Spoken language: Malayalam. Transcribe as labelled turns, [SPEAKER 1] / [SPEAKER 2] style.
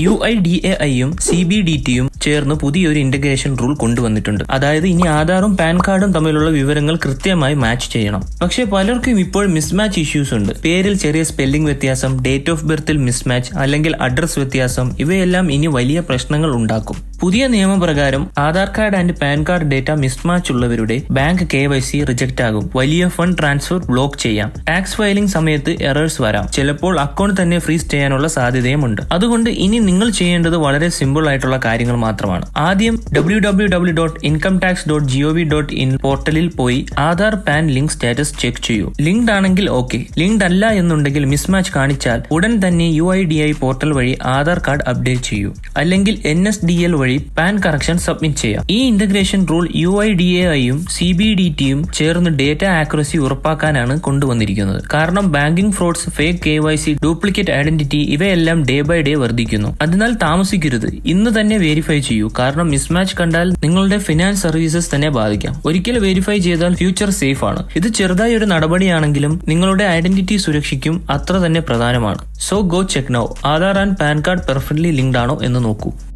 [SPEAKER 1] UIDAIയും CBDTയും ചേർന്ന് പുതിയൊരു ഇന്റഗ്രേഷൻ റൂൾ കൊണ്ടുവന്നിട്ടുണ്ട്. അതായത് ഇനി ആധാറും പാൻ കാർഡും തമ്മിലുള്ള വിവരങ്ങൾ കൃത്യമായി മാച്ച് ചെയ്യണം. പക്ഷേ പലർക്കും ഇപ്പോൾ മിസ്മാച്ച് ഇഷ്യൂസ് ഉണ്ട്. പേരിൽ ചെറിയ സ്പെല്ലിംഗ് വ്യത്യാസം, ഡേറ്റ് ഓഫ് ബർത്തിൽ മിസ്മാച്ച്, അല്ലെങ്കിൽ അഡ്രസ് വ്യത്യാസം, ഇവയെല്ലാം ഇനി വലിയ പ്രശ്നങ്ങൾ ഉണ്ടാക്കും. പുതിയ നിയമപ്രകാരം Aadhaar card and pan card data mismatch ഉള്ളവരുടെ ബാങ്ക് KYC റിജക്ട് ആകും. വലിയ ഫണ്ട് ട്രാൻസ്ഫർ ബ്ലോക്ക് ചെയ്യാം. ടാക്സ് ഫയലിംഗ് സമയത്ത് എറേഴ്സ് വരാം. ചിലപ്പോൾ അക്കൗണ്ട് തന്നെ ഫ്രീസ് ചെയ്യാനുള്ള സാധ്യതയുമുണ്ട്. അതുകൊണ്ട് ഇനി നിങ്ങൾ ചെയ്യേണ്ടത് വളരെ സിമ്പിൾ ആയിട്ടുള്ള കാര്യങ്ങൾ മാത്രമാണ്. ആദ്യം www.incometax.gov.in പോർട്ടലിൽ പോയി Aadhaar pan link status check ചെയ്യൂ. ലിങ്ക്ഡ് ആണെങ്കിൽ ഓക്കെ, ലിങ്ക്ഡ് അല്ല എന്നുണ്ടെങ്കിൽ മിസ്മാച്ച് കാണിച്ചാൽ ഉടൻ തന്നെ UIDAI പോർട്ടൽ വഴി ആധാർ കാർഡ് അപ്ഡേറ്റ് ചെയ്യൂ. അല്ലെങ്കിൽ NSDL വഴി പാൻ കറക്ഷൻ സബ്മിറ്റ് ചെയ്യാം. ഈ ഇന്റഗ്രേഷൻ റൂൾ UIDAIയും CBDTയും ചേർന്ന് ഡേറ്റ ആക്യുറസി ഉറപ്പാക്കാനാണ് കൊണ്ടുവന്നിരിക്കുന്നത്. കാരണം banking fruits, fake KYC, duplicate identity ഇവയെല്ലാം ഡേ ബൈ ഡേ വർദ്ധിക്കുന്നു. അതിനാൽ താമസിക്കരുത്, ഇന്ന് തന്നെ വെരിഫൈ ചെയ്യൂ. കാരണം മിസ്മാച്ച് കണ്ടാൽ നിങ്ങളുടെ ഫിനാൻസ് സർവീസസ് തന്നെ ബാധിക്കാം. ഒരിക്കൽ വെരിഫൈ ചെയ്താൽ ഫ്യൂച്ചർ സേഫ് ആണ്. ഇത് ചെറുതായി ഒരു നടപടിയാണെങ്കിലും നിങ്ങളുടെ ഐഡന്റിറ്റി സുരക്ഷയ്ക്കും അത്ര തന്നെ പ്രധാനമാണ്. So go check now. Aadhaar and pan card perfectly linked ആണോ എന്ന് നോക്കൂ.